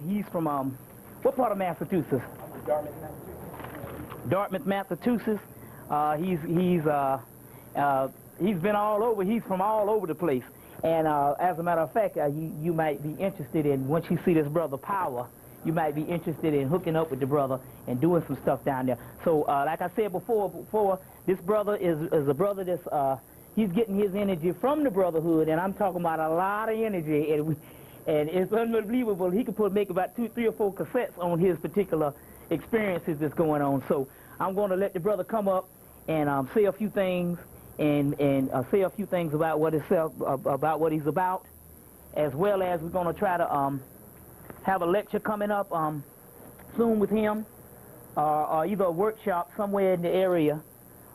he's from what part of Massachusetts? Dartmouth, Massachusetts. Dartmouth, Massachusetts. He's been all over. He's from all over the place. And as a matter of fact, you might be interested in, once you see this brother Power, you might be interested in hooking up with the brother and doing some stuff down there. So like I said before, this brother is a brother that's, he's getting his energy from the brotherhood, and I'm talking about a lot of energy, and it's unbelievable. He could make about 2, 3, or 4 cassettes on his particular experiences that's going on. So I'm going to let the brother come up and say a few things, and say a few things about what he's about, as well as we're going to try to have a lecture coming up soon with him, or either a workshop somewhere in the area.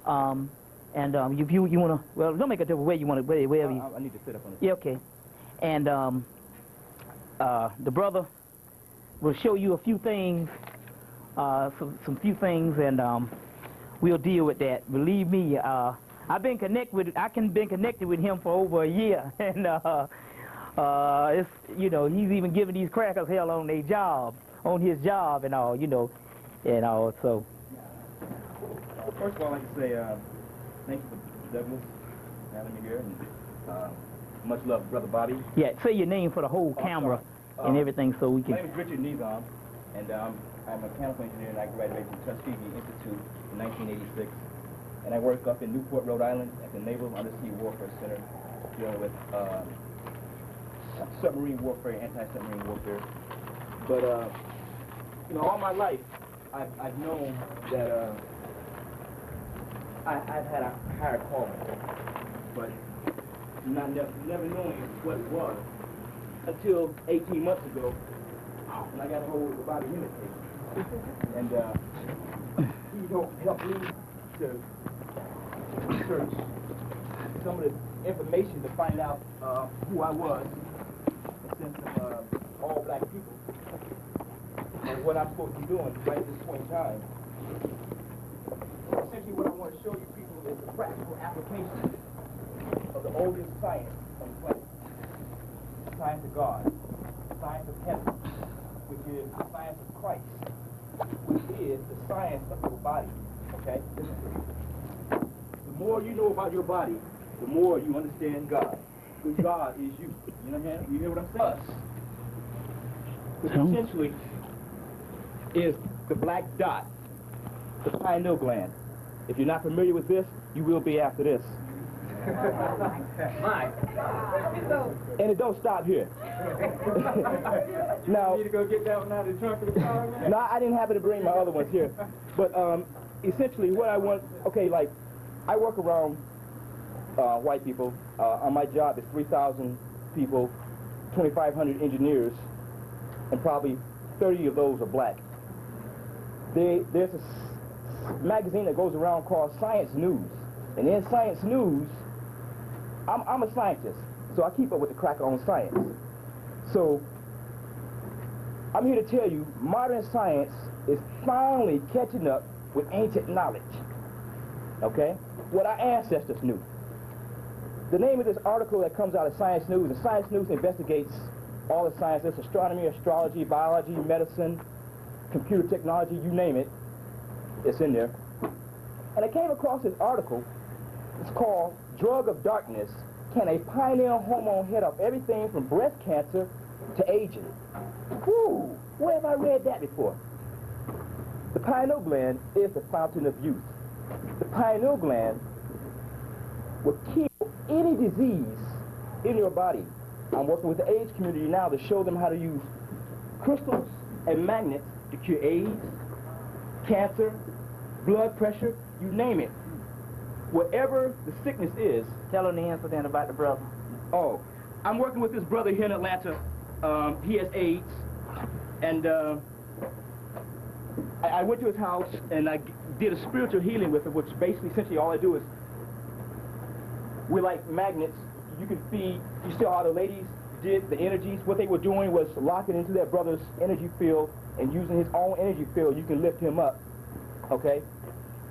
And if you want to, well, don't make a difference where you want to, wherever you. I need to sit up on it. Yeah, okay. And the brother will show you a few things, some few things, and we'll deal with that. Believe me, I've been connected with him for over a year, and it's, you know, he's even giving these crackers hell on their job, on his job, and all, you know, and all. So. First of all, I'd like to say thank you for Douglas having me here, and much love, Brother Bobby. Yeah, say your name for the whole camera and everything, so we can. My name is Richard Nizam, and I'm a mechanical engineer, and I graduated from Tuskegee Institute in 1986. And I work up in Newport, Rhode Island, at the Naval Undersea Warfare Center, dealing with submarine warfare, anti-submarine warfare. But you know, all my life, I've known that I've had a higher calling, but never knowing what it was until 18 months ago, when I got a hold of the bobbyhemmitt case, and he helped me to research some of the information to find out who I was, a sense of all black people, and what I'm supposed to be doing right at this point in time. Essentially, what I want to show you people is the practical application of the oldest science on the planet. The science of God, the science of heaven, which is the science of Christ, which is the science of your body. Okay? Listen to me. The more you know about your body, the more you understand God. Because God is you. You know what I'm saying? You hear what I'm saying? Us. Which essentially is the black dot, the pineal gland. If you're not familiar with this, you will be after this. And it don't stop here. Now, you need to go get that one out of the trunk of the car, man? No, I didn't happen to bring my other ones here. But essentially what I want, okay, like, I work around white people. On my job, it's 3,000 people, 2,500 engineers, and probably 30 of those are black. There's a magazine that goes around called Science News. And in Science News, I'm a scientist, so I keep up with the cracker on science. So I'm here to tell you, modern science is finally catching up with ancient knowledge. Okay? What our ancestors knew. The name of this article that comes out of Science News, and Science News investigates all the sciences: astronomy, astrology, biology, medicine, computer technology, you name it, it's in there. And I came across this article. It's called Drug of Darkness: Can a Pineal Hormone Head Off Everything from Breast Cancer to Aging? Whew, where have I read that before? The pineal gland is the fountain of youth. The pineal gland will kill any disease in your body. I'm working with the AIDS community now to show them how to use crystals and magnets to cure AIDS, cancer, blood pressure, you name it. Whatever the sickness is. Tell him the answer then about the brother. Oh, I'm working with this brother here in Atlanta. He has AIDS, and I went to his house and I did a spiritual healing with him, which basically, essentially, all I do is, we're like magnets. You can feed, you see how the ladies did the energies. What they were doing was locking into their brother's energy field, and using his own energy field, you can lift him up, okay?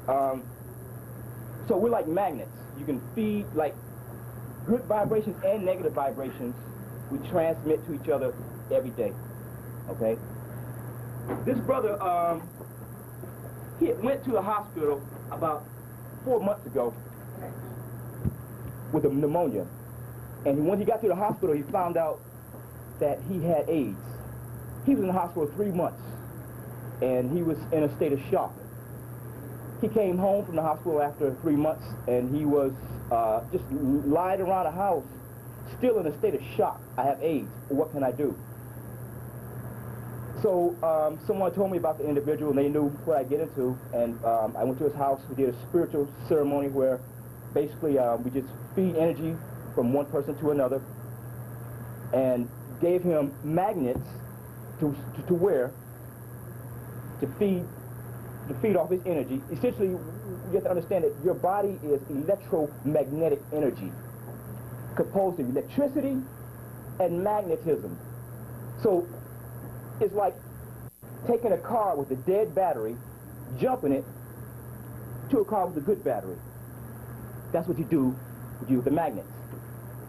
So we're like magnets. You can feed like good vibrations and negative vibrations. We transmit to each other every day. okay? This brother, he went to the hospital about 4 months ago with a pneumonia. And when he got to the hospital, he found out that he had AIDS. He was in the hospital 3 months, and he was in a state of shock. He came home from the hospital after 3 months, and he was just lying around the house, still in a state of shock. I have AIDS. What can I do? So someone told me about the individual, and they knew what I get into, and I went to his house. We did a spiritual ceremony where basically we just feed energy from one person to another, and gave him magnets to wear to feed off his energy. Essentially, you have to understand that your body is electromagnetic energy, composed of electricity and magnetism. So it's like taking a car with a dead battery, jumping it to a car with a good battery. That's what you do with the magnets,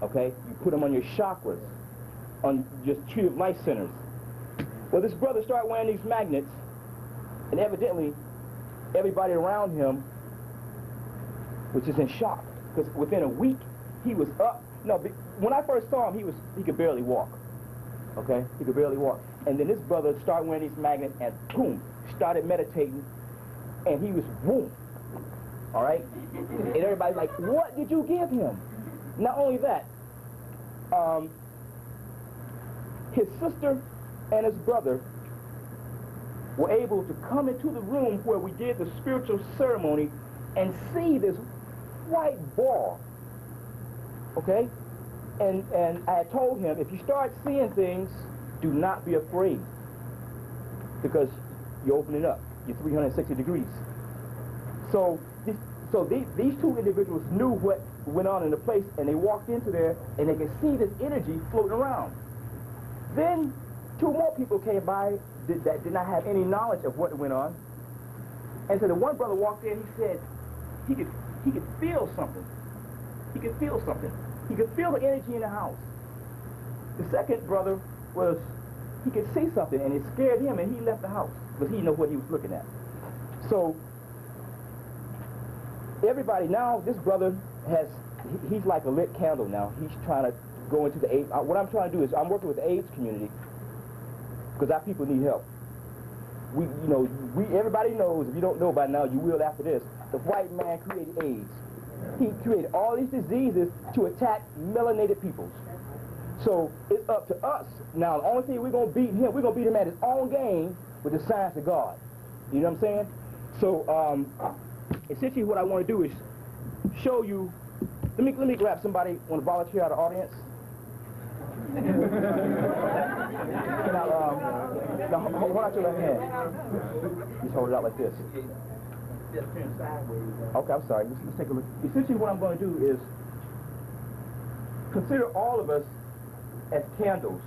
okay? You put them on your chakras, on your tree of life centers. Well, this brother started wearing these magnets, and evidently everybody around him was just in shock, because within a week he was up. No, when I first saw him, he could barely walk, okay? He could barely walk. And then this brother started wearing these magnets, and boom, started meditating, and he was boom, all right? And everybody's like, what did you give him? Not only that, his sister and his brother were able to come into the room where we did the spiritual ceremony and see this white ball, okay? And I had told him, if you start seeing things, do not be afraid, because you're opening up. You're 360 degrees. So these two individuals knew what went on in the place, and they walked into there, and they could see this energy floating around. Then 2 more people came by that did not have any knowledge of what went on. And so the one brother walked in, he said he could feel something. He could feel something. He could feel the energy in the house. The second brother he could see something, and it scared him, and he left the house because he didn't know what he was looking at. So everybody now, this brother he's like a lit candle now. He's trying to go into the AIDS. What I'm trying to do is I'm working with the AIDS community, because our people need help. Everybody knows, if you don't know by now, you will after this, the white man created AIDS. He created all these diseases to attack melanated peoples. So it's up to us. Now, the only thing we're going to beat him, we're going to beat him at his own game with the science of God. You know what I'm saying? So essentially what I want to do is show you, let me grab somebody, want to volunteer out of the audience? Now, hold out your left hand. Just hold it out like this. Okay, I'm sorry. Let's take a look. Essentially what I'm going to do is consider all of us as candles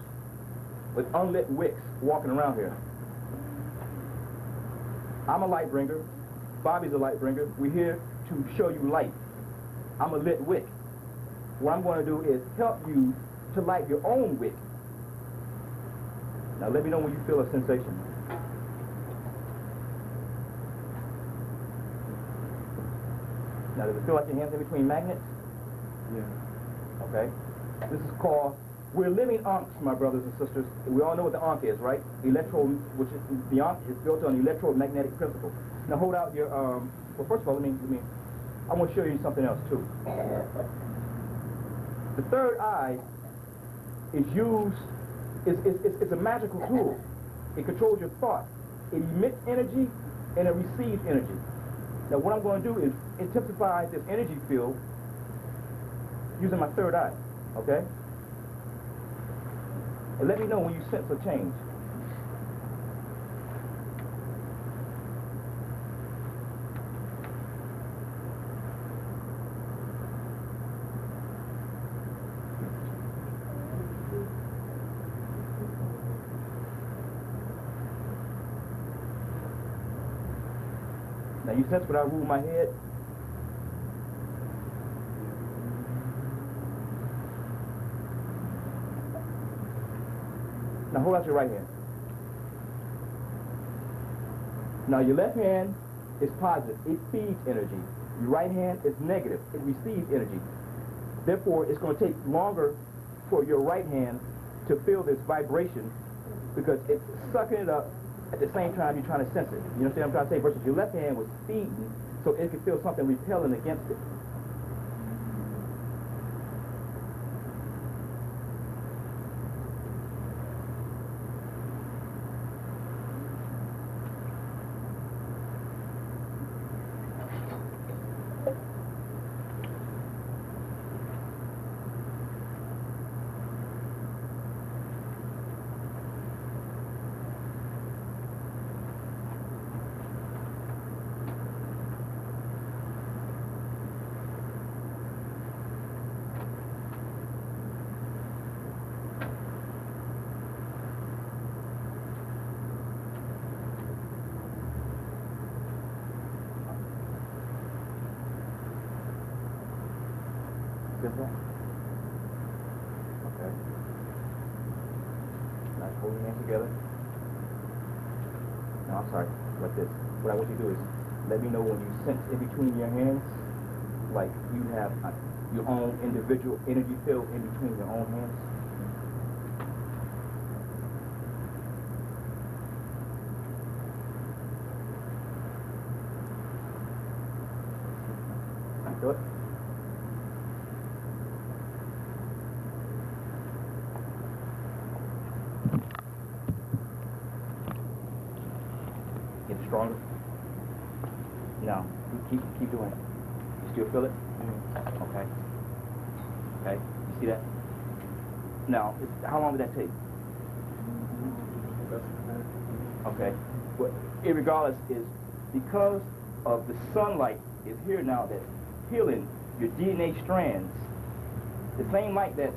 with unlit wicks walking around here. I'm a light bringer. Bobby's a light bringer. We're here to show you light. I'm a lit wick. What I'm going to do is help you to light your own wick. Now let me know when you feel a sensation. Now does it feel like your hands in between magnets? Yeah. Okay. This is called, we're living ankhs, my brothers and sisters. We all know what the ankh is, right? Which is the ankh is built on electromagnetic principle. Now hold out your well, first of all, I want to show you something else too. The third eye is used, it's a magical tool. It controls your thought. It emits energy and it receives energy. Now what I'm going to do is intensify this energy field using my third eye, okay? And let me know when you sense a change. Now you sense what I rule my head? Now hold out your right hand. Now your left hand is positive. It feeds energy. Your right hand is negative. It receives energy. Therefore, it's going to take longer for your right hand to feel this vibration because it's sucking it up at the same time you're trying to sense it. You understand what I'm trying to say? Versus your left hand was feeding, so it could feel something repelling against it. Okay. Nice, hold your hands together. No, I'm sorry, like this. What I want you to do is let me know when you sense in between your hands, like you have your own individual energy field in between your own hands. Do it. Get stronger. No, keep doing it. You still feel it? Mm-hmm. Okay. Okay. You see that? Now, how long did that take? Okay. But irregardless is because of the sunlight is here now that's healing your DNA strands. The same light that's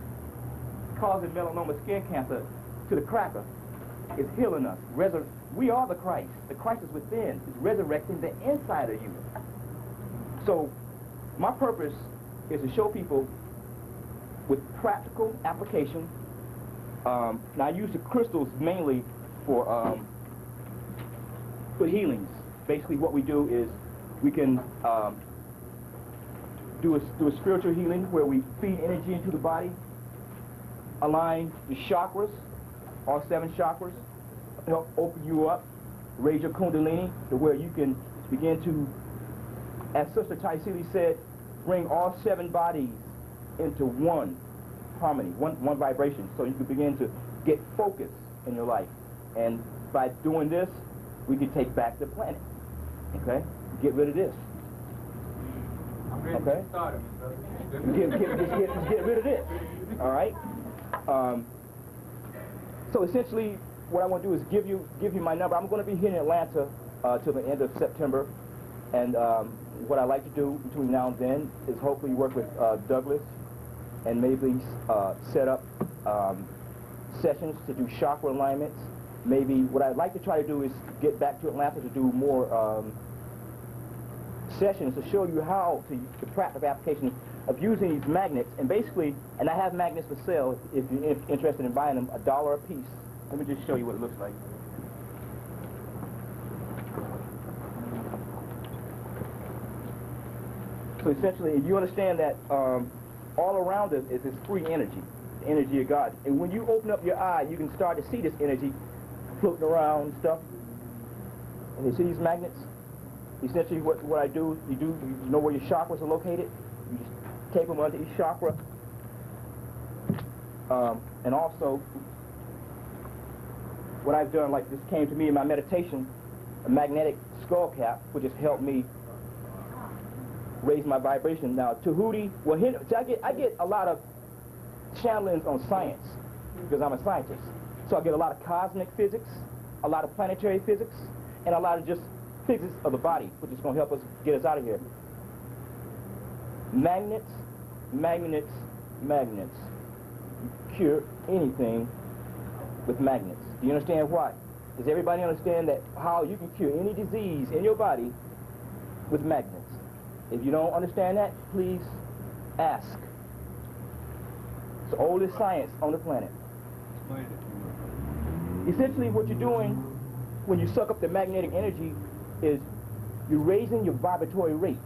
causing melanoma skin cancer to the cracker is healing us. We are the Christ. The Christ is within. It's resurrecting the inside of you. So my purpose is to show people with practical application. Now I use the crystals mainly for healings. Basically what we do is we can do a spiritual healing where we feed energy into the body, align the chakras, all 7 chakras, help open you up, raise your kundalini to where you can begin to, as Sister Taisili said, bring all 7 bodies into one harmony, one vibration, so you can begin to get focus in your life. And by doing this, we can take back the planet, okay? Get rid of this. Okay? Just get rid of this, all right? So essentially, what I want to do is give you my number. I'm going to be here in Atlanta till the end of September, and what I like to do between now and then is hopefully work with Douglas and maybe set up sessions to do chakra alignments. Maybe what I'd like to try to do is get back to Atlanta to do more sessions to show you how to the practical application of using these magnets. And basically, and I have magnets for sale if you're interested in buying them, $1 a piece. Let me just show you what it looks like. So essentially, if you understand that all around us is this free energy, the energy of God. And when you open up your eye, you can start to see this energy floating around and stuff. And you see these magnets? Essentially, what I do, you know where your chakras are located? You just tape them under each chakra. And also, what I've done, like this came to me in my meditation, a magnetic skull cap, which has helped me raise my vibration. Now, Tahuti, well, I get a lot of channelings on science because I'm a scientist. So I get a lot of cosmic physics, a lot of planetary physics, and a lot of just physics of the body, which is going to help us get us out of here. Magnets, magnets, magnets. You cure anything with magnets. Do you understand why? Does everybody understand that how you can cure any disease in your body with magnets? If you don't understand that, please ask. It's the oldest science on the planet. Explain it. Essentially what you're doing when you suck up the magnetic energy is you're raising your vibratory rate.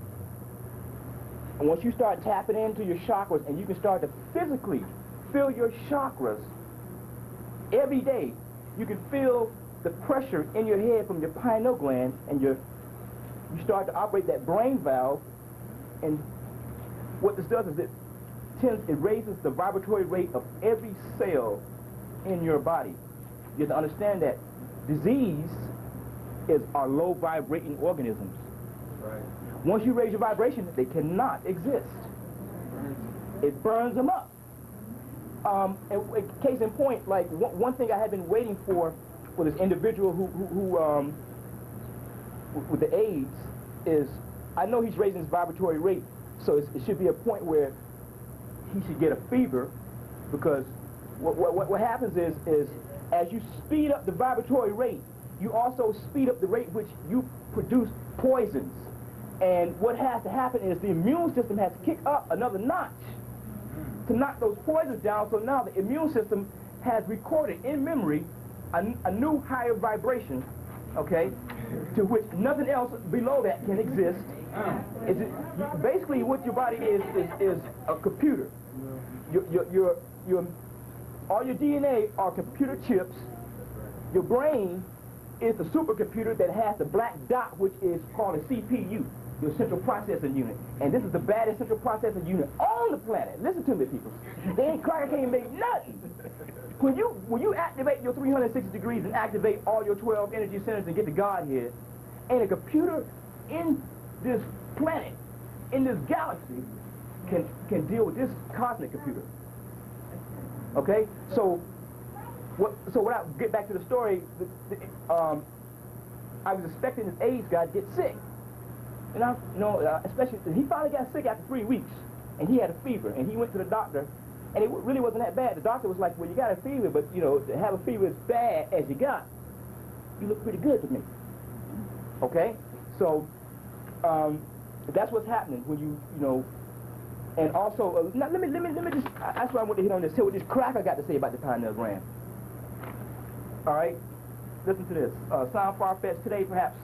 And once you start tapping into your chakras and you can start to physically feel your chakras every day, you can feel the pressure in your head from your pineal gland, and you start to operate that brain valve. And what this does is it raises the vibratory rate of every cell in your body. You have to understand that disease are low vibrating organisms. Right. Once you raise your vibration, they cannot exist. It burns them up. And case in point, like one thing I had been waiting for this individual who with the AIDS is, I know he's raising his vibratory rate, so it should be a point where he should get a fever, because what happens is as you speed up the vibratory rate, you also speed up the rate which you produce poisons. And what has to happen is the immune system has to kick up another notch to knock those poisons down, so now the immune system has recorded in memory a new higher vibration, okay, to which nothing else below that can exist. Basically what your body is a computer. All your DNA are computer chips. Your brain is the supercomputer that has the black dot, which is called a CPU, your central processing unit. And this is the baddest central processing unit on the planet. Listen to me, people. Cracker can't make nothing. When you activate your 360 degrees and activate all your 12 energy centers and get to Godhead, and a computer in this planet, in this galaxy, can deal with this cosmic computer. Okay? So when I get back to the story, I was expecting this AIDS guy to get sick. And especially, he finally got sick after 3 weeks, and he had a fever, and he went to the doctor, and it really wasn't that bad. The doctor was like, well, you got a fever, but, to have a fever as bad as you got, you look pretty good to me. Okay? So, that's what's happening when and also, let me just, that's why I want to hit on this. See what this cracker got to say about the pineal gland. All right? Listen to this. Sound far-fetched today, perhaps.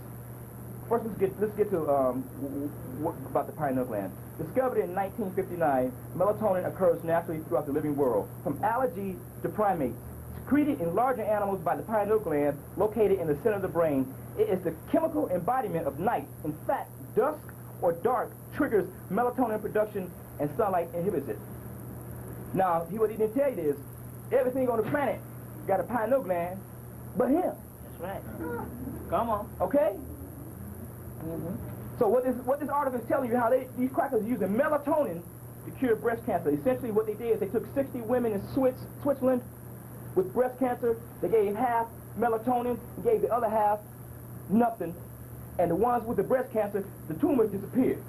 First, let's get to about the pineal gland. Discovered in 1959, melatonin occurs naturally throughout the living world, from algae to primates. Secreted in larger animals by the pineal gland, located in the center of the brain, it is the chemical embodiment of night. In fact, dusk or dark triggers melatonin production, and sunlight inhibits it. Now, what he didn't tell you is, everything on the planet got a pineal gland, but him. That's right. Come on. Okay? Mm-hmm. So what this article is telling you, how these crackers are using melatonin to cure breast cancer. Essentially what they did is they took 60 women in Switzerland with breast cancer. They gave half melatonin and gave the other half nothing. And the ones with the breast cancer, the tumors disappeared,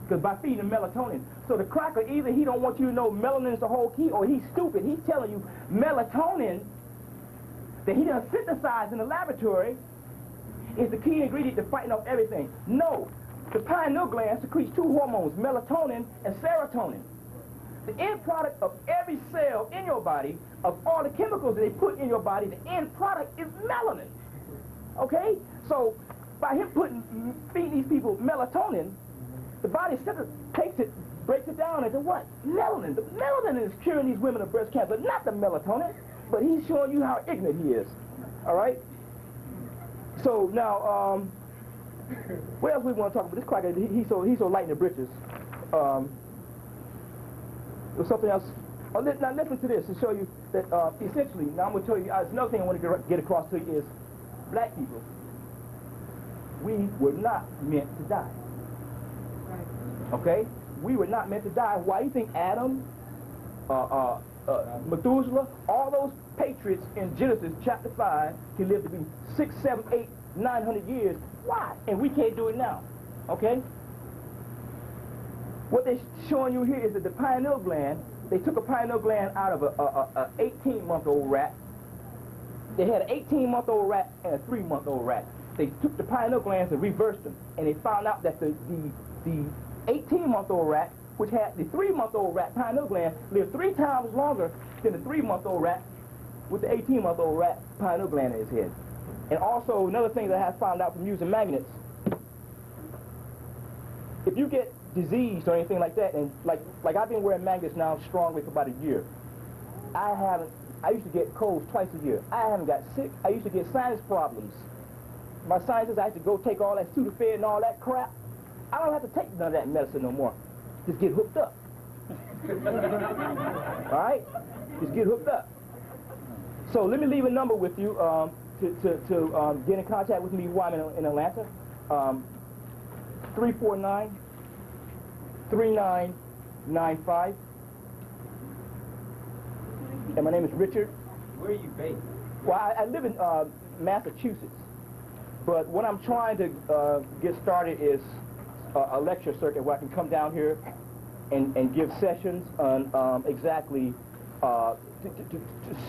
because by feeding them melatonin. So the cracker, either he don't want you to know melanin is the whole key, or he's stupid. He's telling you melatonin that he done synthesized in the laboratory is the key ingredient to fighting off everything. No, the pineal gland secretes two hormones, melatonin and serotonin. The end product of every cell in your body, of all the chemicals that they put in your body, the end product is melanin. Okay? So by him feeding these people melatonin, the body takes it, breaks it down into what? Melanin. The melanin is curing these women of breast cancer, not the melatonin, but he's showing you how ignorant he is. All right? So now, what else we want to talk about? This cracker, he's so light in the britches. There's something else. Oh, now listen to this to show you that essentially, now I'm going to tell you, another thing I want to get across to you is, black people, we were not meant to die. Okay? We were not meant to die. Why do you think Adam, Methuselah, all those patriots in Genesis chapter 5 can live to be 6, 7, 8, 900 years? Why? And we can't do it now. Okay? What they're showing you here is that the pineal gland, they took a pineal gland out of a 18-month-old rat. They had an 18-month-old rat and a 3-month-old rat. They took the pineal glands and reversed them, and they found out that the 18-month-old rat, which had the 3-month-old rat pineal gland, lived 3 times longer than the 3-month-old rat with the 18-month-old rat pineal gland in his head. And also, another thing that I have found out from using magnets, if you get diseased or anything like that, and like I've been wearing magnets now strongly for about a year. I used to get colds twice a year. I haven't got sick. I used to get sinus problems. My sinuses, I had to go take all that Sudafed and all that crap. I don't have to take none of that medicine no more. Just get hooked up. All right? Just get hooked up. So let me leave a number with you to get in contact with me while I'm in Atlanta. 349-3995. And my name is Richard. Where are you based? Well, I live in Massachusetts. But what I'm trying to get started is a lecture circuit where I can come down here and give sessions on exactly, and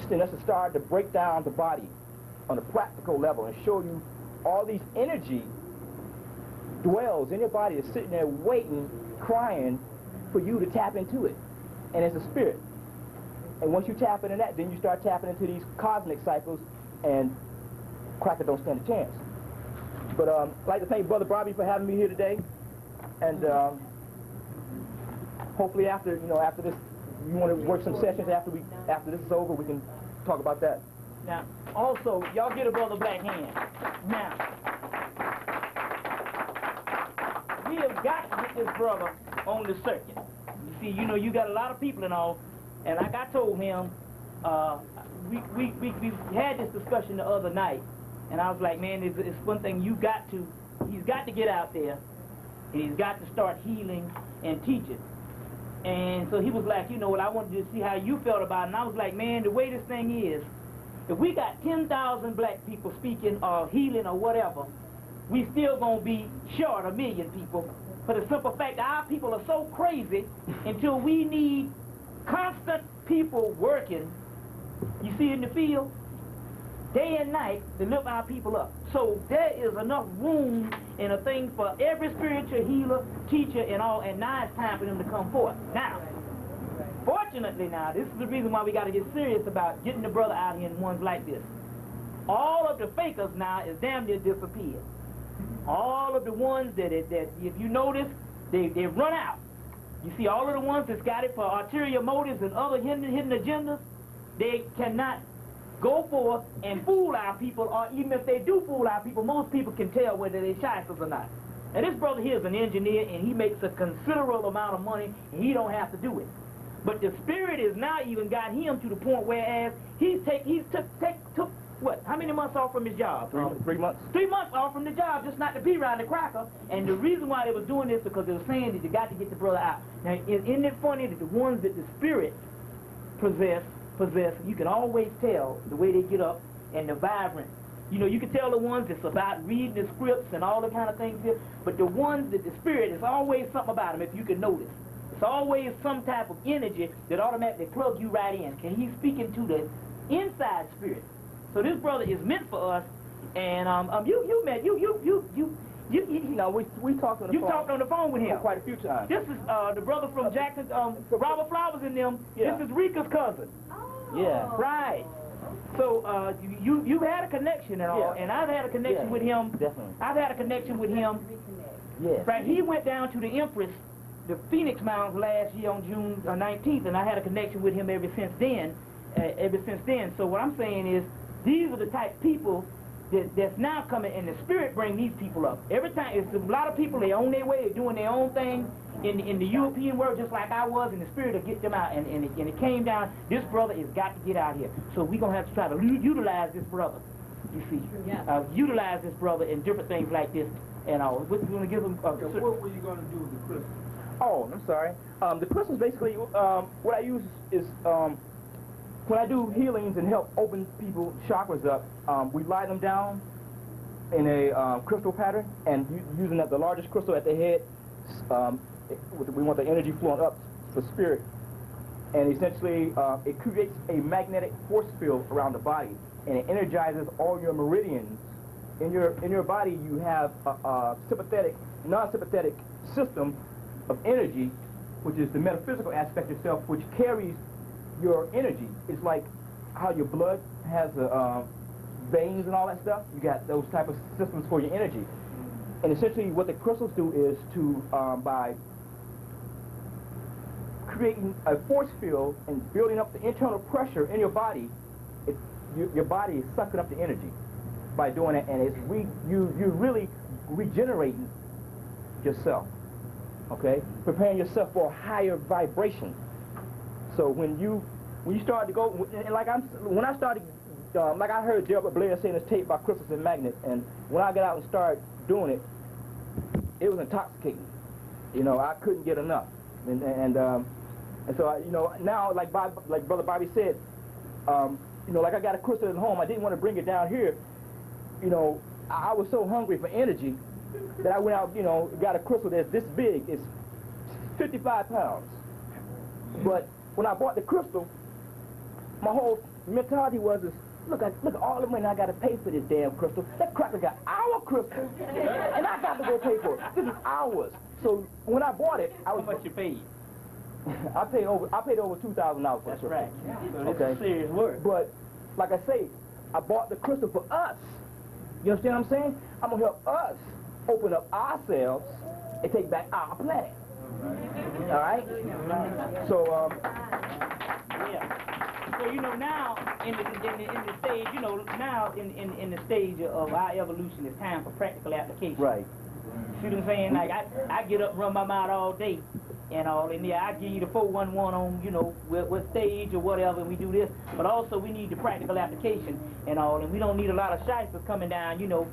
that's a start to break down the body on a practical level and show you all these energy dwells in your body that's sitting there waiting, crying for you to tap into it. And it's a spirit. And once you tap into that, then you start tapping into these cosmic cycles, and cracker don't stand a chance. But I'd like to thank Brother Bobby for having me here today. And hopefully after this, you want to work some sessions after this is over, we can talk about that. Now, also, y'all get a Brother Black hand. Now, we have got to get this brother on the circuit. You see, you got a lot of people and all, and like I told him, we had this discussion the other night, and I was like, man, it's one thing he's got to get out there, and he's got to start healing and teaching. And so he was like, I wanted to see how you felt about it. And I was like, man, the way this thing is, if we got 10,000 black people speaking or healing or whatever, we still going to be short 1 million people. For the simple fact that our people are so crazy until we need constant people working, you see in the field, day and night, to lift our people up. So there is enough room and a thing for every spiritual healer, teacher, and all, and now it's time for them to come forth. Now, fortunately now, this is the reason why we got to get serious about getting the brother out here in ones like this. All of the fakers now is damn near disappeared. All of the ones that if you notice, they run out. You see, all of the ones that's got it for ulterior motives and other hidden agendas, they cannot go forth and fool our people, or even if they do fool our people, most people can tell whether they're shysters or not. Now this brother here is an engineer, and he makes a considerable amount of money, and he don't have to do it. But the spirit has now even got him to the point whereas he took what? How many months off from his job? 3 months. 3 months off from the job, just not to be around the cracker. And the reason why they was doing this because they were saying that you got to get the brother out. Now, isn't it funny that the ones that the spirit possess, you can always tell the way they get up and the vibrant. You can tell the ones that's about reading the scripts and all the kind of things here, but the ones that the spirit, is always something about them, if you can notice. It's always some type of energy that automatically plugs you right in. And he's speaking to the inside spirit. So this brother is meant for us, and No, we talked on the phone. You talked on the phone with him quite a few times. This is the brother from Jackson, Robert Flowers and them. Yeah. This is Rika's cousin. Yeah. Right. So you've had a connection and all, Yeah. and I've had a connection with him. Definitely. I've had a connection with him. Yeah. Right. He went down to the Empress, the Phoenix Mountains last year on June 19th, and I had a connection with him ever since then. So what I'm saying is, these are the type of people that's now coming, and the spirit bring these people up. Every time, it's a lot of people, they own their way, they're doing their own thing in the European world, just like I was, and the spirit will get them out. And it came down, this brother has got to get out here. So we're going to have to try to utilize this brother, you see. Yeah. Utilize this brother in different things like this. And we're going to give him... what were you going to do with the crystal? Oh, I'm sorry. The crystals basically, what I use is... when I do healings and help open people's chakras up, we lie them down in a crystal pattern, and using the largest crystal at the head, we want the energy flowing up for spirit. And essentially, it creates a magnetic force field around the body, and it energizes all your meridians. In your body, you have a sympathetic, non-sympathetic system of energy, which is the metaphysical aspect of yourself, which carries your energy. It's like how your blood has veins and all that stuff. You got those type of systems for your energy. And essentially what the crystals do is to, by creating a force field and building up the internal pressure in your body, your body is sucking up the energy by doing it, and you're really regenerating yourself, okay? Preparing yourself for a higher vibration. So when you start to go, and like when I started, like I heard Delbert Blair saying this tape about crystals and magnets, and when I got out and started doing it, it was intoxicating. You know, I couldn't get enough, and so you know, now like Brother Bobby said, you know, like I got a crystal at home. I didn't want to bring it down here. You know, I was so hungry for energy that I went out, you know, got a crystal that's this big. It's 55 pounds. But when I bought the crystal, my whole mentality was, look at all the money I got to pay for this damn crystal. That cracker got our crystal, and I got to go pay for it. This is ours. So when I bought it, I was. How much you paid? I paid over $2,000 for the crystal. Right. So this okay. is serious work. But like I say, I bought the crystal for us. You understand what I'm saying? I'm gonna help us open up ourselves and take back our planet. All right? So yeah. So you know now in the stage, you know now in the stage of our evolution, it's time for practical application. right. See what I'm saying? Like I get up and run my mouth all day and all, and yeah, I give you the 411 on, you know, what stage or whatever, and we do this. But also we need the practical application and all, and we don't need a lot of shysters coming down, you know,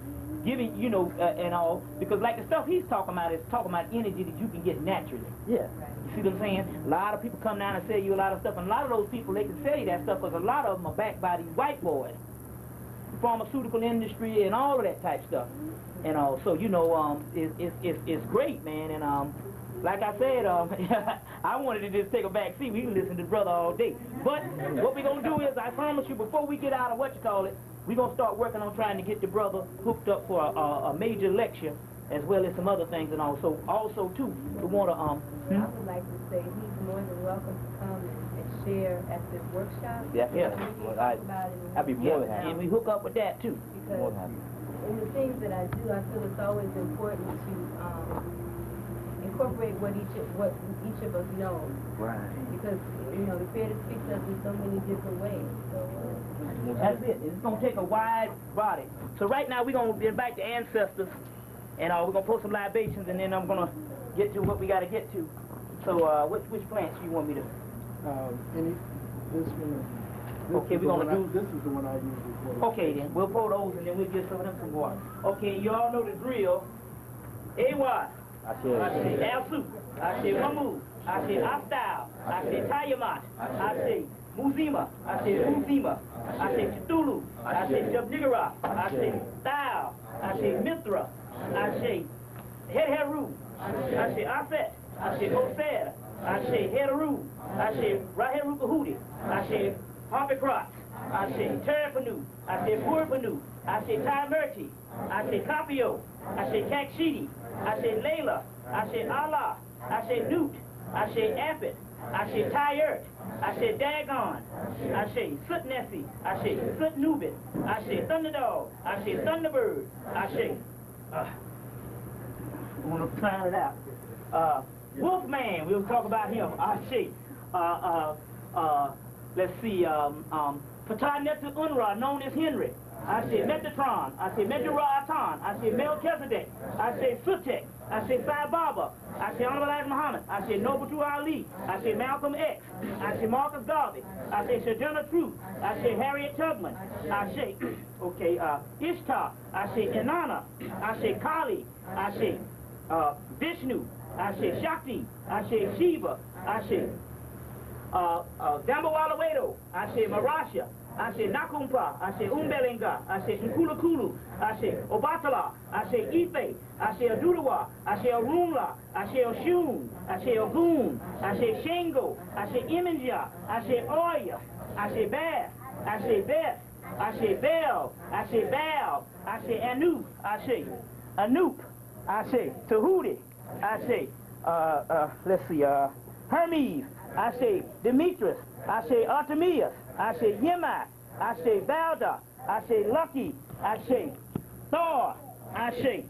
giving, you know, and all, because like the stuff he's talking about is talking about energy that you can get naturally. Yeah. You see what I'm saying? A lot of people come down and sell you a lot of stuff, and a lot of those people, they can sell you that stuff because a lot of them are backed by these white boys, pharmaceutical industry and all of that type stuff. And all, so you know, it's great, man. And like I said, I wanted to just take a back seat. We can listen to the brother all day. But what we're gonna do is, I promise you, before we get out of we're gonna start working on trying to get the brother hooked up for a major lecture, as well as some other things. And also too, we wanna I would like to say he's more than welcome to come and share at this workshop. Yeah. I'd be more than happy. and we hook up with that too. Because in the things that I do, I feel it's always important to incorporate what each of us knows. Right. Because, you know, the Creator speaks to us in so many different ways. So, That's it. It's going to take a wide body. So right now we're going to invite the ancestors, and we're going to pour some libations, and then I'm going to get to what we got to get to. So which plants do you want me to? This one. Okay, we're going to do... This is the one I usually pour. Okay, then. We'll pour those, and then we'll get some of them some water. Okay, you all know the drill. A-Y. I say Al-Su. I say Wamu. I say Astyle. I say Tayamat. I say Muzima. I say Uzima. I say Cthulhu. I say Jubnigara. I say Thal. I say Mithra. I say Heru. I say Afet. I say Oser. I say Heru. I say Raheru Kahudi. I say Harpicrot. I say Terrapanu. I say Purpanu. I say Timerti. I say Capio. I say Kakshidi. I say Layla. I say Allah. I say Newt. I say Apit. I say Tyert. I say Dagon. I say Sutnessi. I say Sutnubit. I say Thunderdog. I say Thunderbird. I say I want to try it out. Wolfman. We'll talk about him. I say let's see, Patanetta Unra, known as Henry. I say Metatron. I say Medraatan. I say Melchizedek. I say Sutek. I say Sai Baba. I say Honorable Elijah Muhammad. I say Noble Ali. I say Malcolm X. I say Marcus Garvey. I say Sojourner Truth. I say Harriet Tubman. I say, okay, Ishtar. I say Inanna. I say Kali. I say Vishnu. I say Shakti. I say Shiva. I say Dambawalawedo. I say Marasha. I say Nakumpa. I say Umbelinga. I say Nkulakulu. I say Obatala. I say Ife. I say Adudawa. I say Arunla. I say Oshun. I say Ogun. I say Shango. I say Iminja. I say Oya. I say Bath. I say Beth. I say Bel. I say Baal. I say Anu. I say Anoop. I say Tahuti. I say, let's see, Hermes. I say Demetrius. I say Artemius. I say Yemai. I say Balda. I say Lucky. I say Thor. I say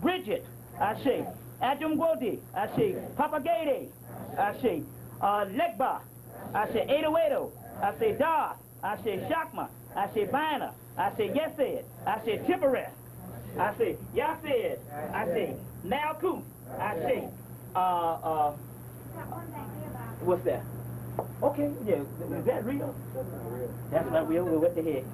Bridget, Ashe. Adjumgodi, Ashe. Papagade, Ashe. Legba, Ashe. Edo, Ashe. Dar, Ashe. Shakma, Ashe. Bina, Ashe. Yesed, Ashe. Tippereth, Ashe. Yased, Ashe. Nalku, Ashe. What's that? Okay, yeah, is that real? That's not real. Well, what the heck?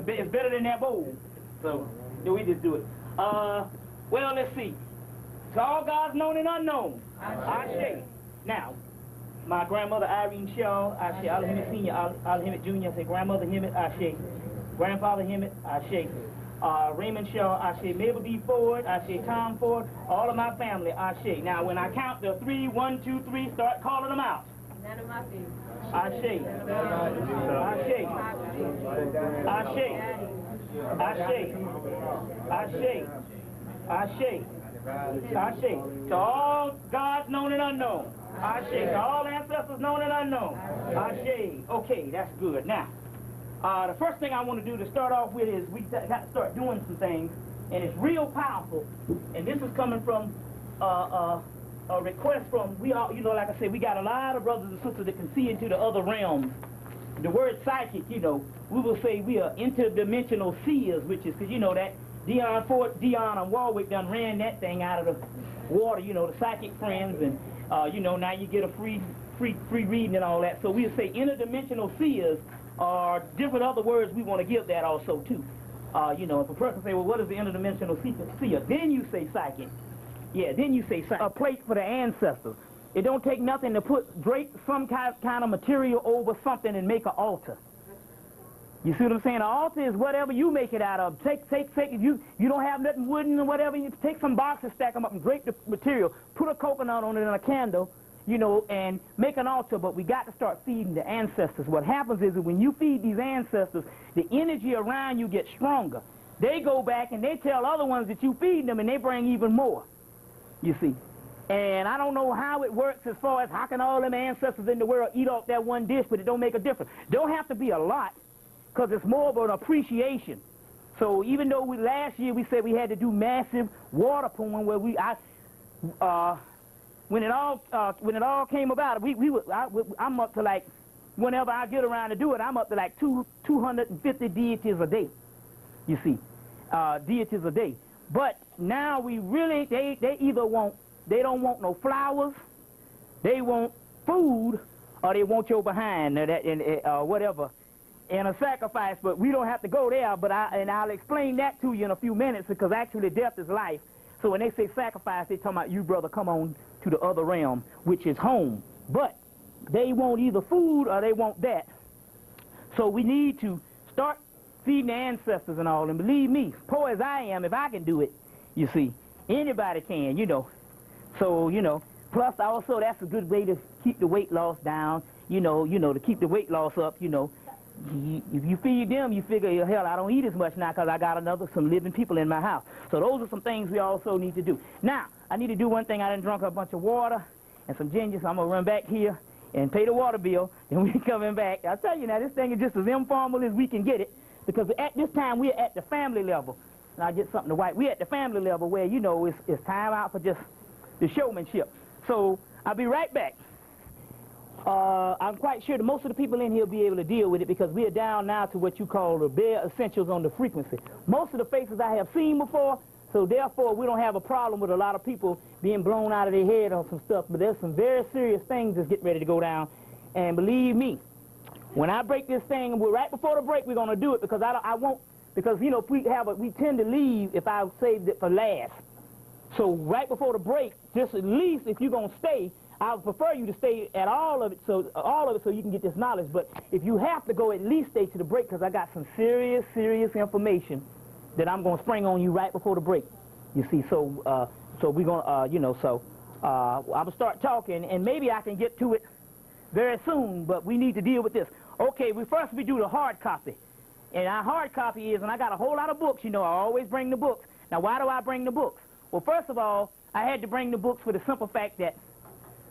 It's better than that bowl. So, we just do it. Well, let's see. To all gods known and unknown, Ashe. Now, my grandmother Irene Shaw, Ashe. Al Hemmitt Sr., Al Hemmitt Jr., I say grandmother Hemmitt, Ashe. Grandfather Hemmitt, Ashe. Raymond Shaw, Ashe. Mabel D. Ford, Ashe. Tom Ford, all of my family, Ashe. Now, when I count the 3, 1, 2, 3, start calling them out. None of my family. Ashe. Ashe. Ashe. Ashe. Ashe. Ashe. Ashe. To all gods known and unknown. Ashe. To all ancestors known and unknown. Ashe. Okay, that's good. Now, the first thing I want to do to start off with is we got to start doing some things, and it's real powerful. And this is coming from a request from, we all, like I said, we got a lot of brothers and sisters that can see into the other realms. The word psychic, we will say we are interdimensional seers, which is, because that Dion and Warwick done ran that thing out of the water, the psychic friends, and, now you get a free reading and all that. So we'll say interdimensional seers, or different other words we want to give that also too. If a person say, well, what is the interdimensional seer? Then you say psychic. Yeah, then you say psychic. A plate for the ancestors. It don't take nothing to drape some kind of material over something and make an altar. You see what I'm saying? An altar is whatever you make it out of. Take you don't have nothing wooden or whatever, you take some boxes, stack them up and drape the material, put a coconut on it and a candle, and make an altar. But we got to start feeding the ancestors. What happens is that when you feed these ancestors, the energy around you gets stronger. They go back and they tell other ones that you feed them, and they bring even more, you see. And I don't know how it works as far as how can all them ancestors in the world eat off that one dish, but it don't make a difference. Don't have to be a lot, because it's more of an appreciation. So even though last year we said we had to do massive water pouring, where when it all came about, I'm up to like, whenever I get around to do it, I'm up to like 250 deities a day. You see, deities a day. But now we really, they don't want no flowers, they want food, or they want your behind, or whatever, and a sacrifice. But we don't have to go there. But I'll explain that to you in a few minutes, because actually death is life. So when they say sacrifice, they're talking about you, brother, come on to the other realm, which is home. But they want either food or they want that. So we need to start feeding the ancestors and all. And believe me, poor as I am, if I can do it, you see, anybody can, So, plus also that's a good way to keep the weight loss down, to keep the weight loss up, If you feed them, you figure, hell, I don't eat as much now because I got some living people in my house. So those are some things we also need to do. Now, I need to do one thing. I done drunk a bunch of water and some ginger, so I'm going to run back here and pay the water bill, then we're coming back. I'll tell you now, this thing is just as informal as we can get it, because at this time we're at the family level. And I'll get something to wipe. We're at the family level where, it's time out for just the showmanship. So I'll be right back. I'm quite sure that most of the people in here will be able to deal with it, because we are down now to what you call the bare essentials on the frequency. Most of the faces I have seen before, so therefore we don't have a problem with a lot of people being blown out of their head on some stuff, but there's some very serious things that's getting ready to go down. And believe me, when I break this thing, right before the break we're going to do it, because I won't, because we tend to leave if I saved it for last. So right before the break, just at least if you're going to stay, I would prefer you to stay at all of it so you can get this knowledge. But if you have to go, at least stay to the break, because I got some serious information that I'm going to spring on you right before the break. You see, so we're going to, I'm going to start talking, and maybe I can get to it very soon, but we need to deal with this. Okay, first we do the hard copy. And our hard copy is, and I got a whole lot of books, I always bring the books. Now, why do I bring the books? Well, first of all, I had to bring the books for the simple fact that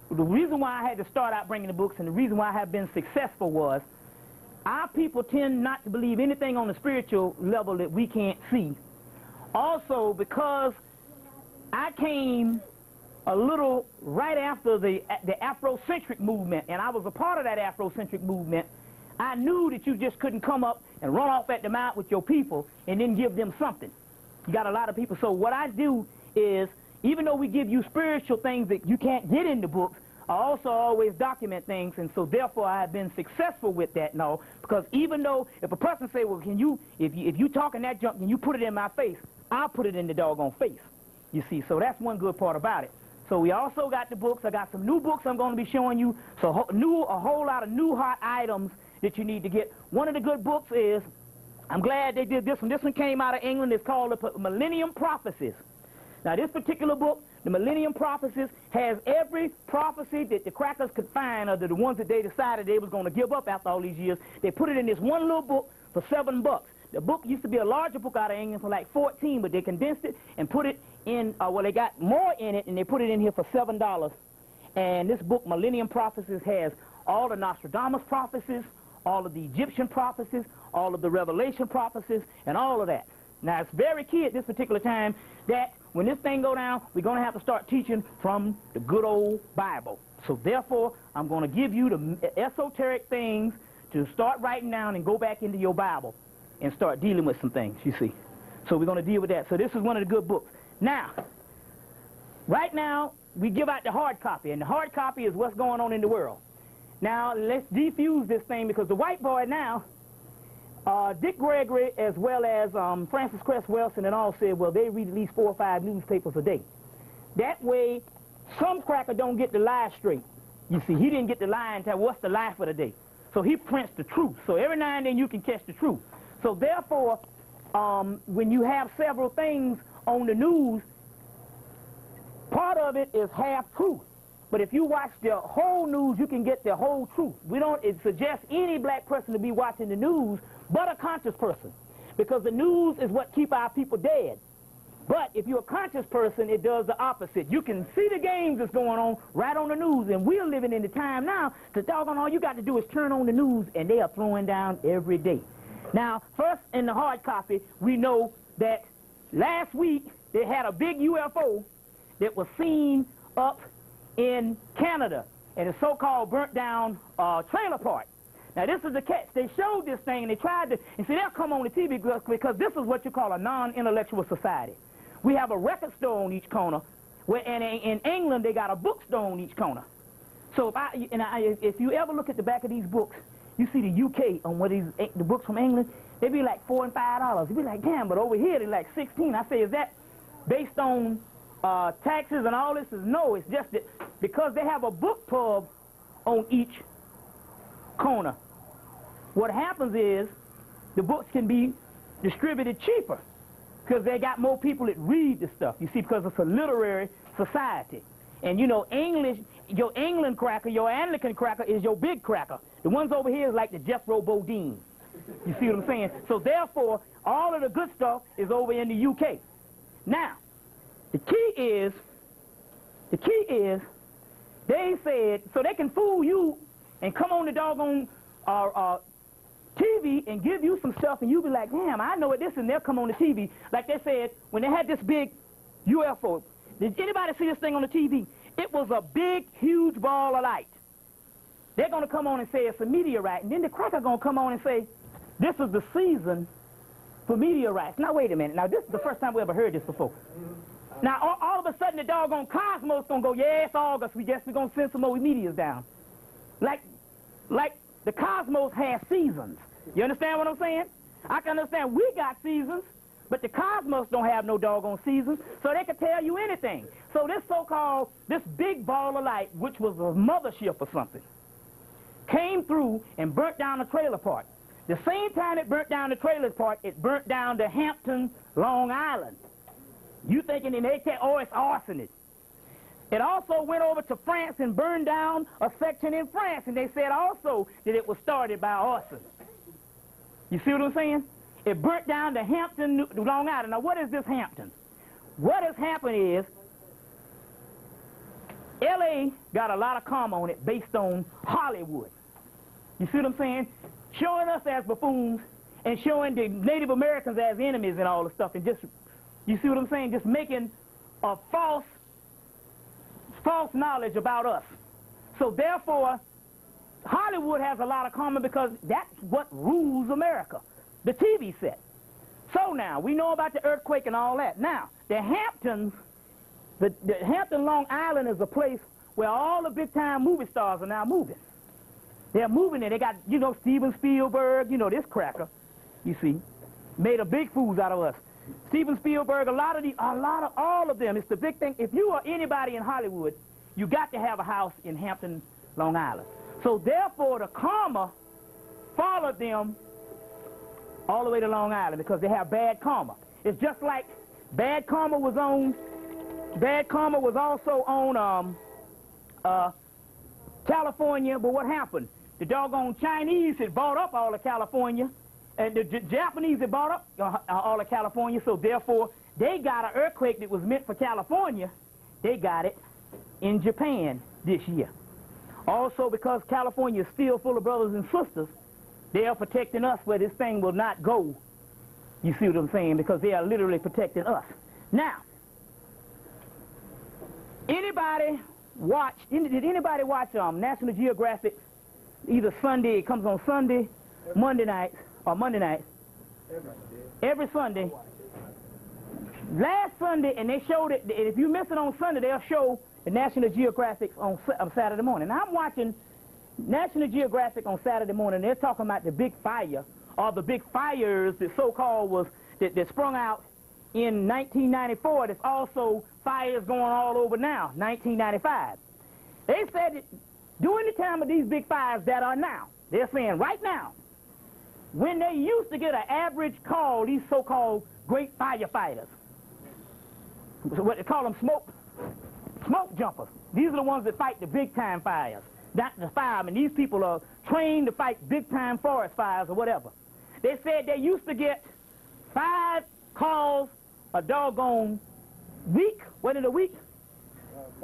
the reason why I had to start out bringing the books, and the reason why I have been successful, was our people tend not to believe anything on the spiritual level that we can't see. Also, because I came a little right after the Afrocentric movement, and I was a part of that Afrocentric movement, I knew that you just couldn't come up and run off at the mouth with your people and then give them something. You got a lot of people. So what I do is, even though we give you spiritual things that you can't get in the books, I also always document things, and so therefore I have been successful with that now, because even though if a person say, well, can you, if you talking that junk, can you put it in my face, I'll put it in the doggone face, you see. So that's one good part about it. So we also got the books. I got some new books I'm going to be showing you, so a whole lot of new hot items that you need to get. One of the good books is, I'm glad they did this one. This one came out of England. It's called the Millennium Prophecies. Now this particular book, the Millennium Prophecies, has every prophecy that the crackers could find, or the ones that they decided they was going to give up after all these years. They put it in this one little book for $7. The book used to be a larger book out of England for like 14, but they condensed it and put it in, well, they got more in it, and they put it in here for $7. And this book, Millennium Prophecies, has all the Nostradamus prophecies, all of the Egyptian prophecies, all of the Revelation prophecies, and all of that. Now, it's very key at this particular time that when this thing go down, we're going to have to start teaching from the good old Bible. So therefore, I'm going to give you the esoteric things to start writing down and go back into your Bible and start dealing with some things, you see. So we're going to deal with that. So this is one of the good books. Now, right now, we give out the hard copy, and the hard copy is what's going on in the world. Now, let's defuse this thing, because the white boy now, Dick Gregory, as well as Francis Cress Welsing and all said, well, they read at least 4 or 5 newspapers a day. That way, some cracker don't get the lie straight. You see, he didn't get the lie and tell what's the lie for the day. So he prints the truth. So every now and then you can catch the truth. So therefore, when you have several things on the news, part of it is half truth. But if you watch the whole news, you can get the whole truth. We don't suggest any black person to be watching the news, but a conscious person, because the news is what keep our people dead. But if you're a conscious person, it does the opposite. You can see the games that's going on right on the news, and we're living in the time now to doggone all you got to do is turn on the news, and they are throwing down every day. Now, first in the hard copy, we know that last week they had a big UFO that was seen up in Canada, and a so-called burnt down trailer park. Now this is the catch. They showed this thing and they tried to, and see, they'll come on the TV because this is what you call a non-intellectual society. We have a record store on each corner, and in England they got a bookstore on each corner. So if you ever look at the back of these books, you see the UK on the books from England, they be like $4 and $5. You'd be like, damn, but over here they're like 16. I say, is that based on taxes and all this? Is no, it's just that because they have a book pub on each corner. What happens is the books can be distributed cheaper because they got more people that read the stuff, you see, because it's a literary society. And you know, English, your England cracker, your Anglican cracker is your big cracker. The ones over here is like the Jethro Bodine. You see what I'm saying? So therefore, all of the good stuff is over in the UK. Now, the key is, they said, so they can fool you and come on the doggone TV and give you some stuff, and you be like, damn, I know it this, and they'll come on the TV. Like they said, when they had this big UFO, did anybody see this thing on the TV? It was a big, huge ball of light. They're going to come on and say it's a meteorite, and then the cracker going to come on and say, this is the season for meteorites. Now, wait a minute. Now, this is the first time we ever heard this before. Now, all of a sudden, the doggone cosmos going to go, yeah, it's August. We guess we're going to send some more meteors down. Like the cosmos has seasons. You understand what I'm saying? I can understand we got seasons, but the cosmos don't have no doggone seasons, so they can tell you anything. So this so-called, this big ball of light, which was a mothership or something, came through and burnt down the trailer park. The same time it burnt down the trailer park, it burnt down the Hampton, Long Island. You thinking in ATL, oh, it's arsenic. It also went over to France and burned down a section in France, and they said also that it was started by arson. You see what I'm saying? It burnt down the Hampton, Long Island. Now, what is this Hampton? What has happened is L.A. got a lot of karma on it based on Hollywood. You see what I'm saying? Showing us as buffoons and showing the Native Americans as enemies and all the stuff, and just You see what I'm saying? Just making a false knowledge about us. So therefore, Hollywood has a lot of common because that's what rules America, the TV set. So now, we know about the earthquake and all that. Now, the Hamptons, the Hampton, Long Island is a place where all the big-time movie stars are now moving. They're moving there. They got, you know, Steven Spielberg, you know, this cracker, you see, made a big fools out of us. Steven Spielberg, all of them. It's the big thing. If you are anybody in Hollywood, you got to have a house in Hampton, Long Island. So therefore, the karma followed them all the way to Long Island because they have bad karma. It's just like bad karma was also on California, but what happened? The doggone Chinese had bought up all of California, and the Japanese had bought up all of California, so therefore they got an earthquake that was meant for California. They got it in Japan this year. Also, because California is still full of brothers and sisters, they are protecting us where this thing will not go. You see what I'm saying? Because they are literally protecting us. Now, did anybody watch National Geographic either Sunday, it comes on Sunday, Monday nights, or Monday nights? Every Sunday. Last Sunday, and they showed it, if you miss it on Sunday, they'll show the National Geographic on Saturday morning. Now, I'm watching National Geographic on Saturday morning. They're talking about the big fire, or the big fires that so-called was, that sprung out in 1994. There's also fires going all over now, 1995. They said that during the time of these big fires that are now, they're saying right now, when they used to get an average call, these so-called great firefighters, what they call them, smoke jumpers. These are the ones that fight the big-time fires, not the firemen. These people are trained to fight big-time forest fires or whatever. They said they used to get 5 calls a doggone week. What is a week?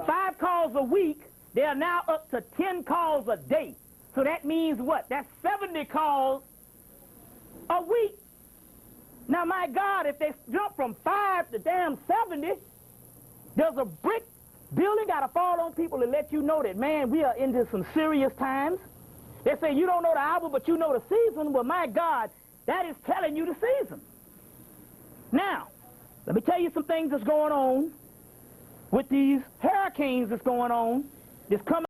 5 calls a week. They are now up to 10 calls a day. So that means what? That's 70 calls a week. Now, my God, if they jump from 5 to damn 70, there's a brick building got to fall on people to let you know that, man, we are into some serious times. They say you don't know the hour, but you know the season. Well, my God, that is telling you the season. Now, let me tell you some things that's going on with these hurricanes that's going on. That's coming.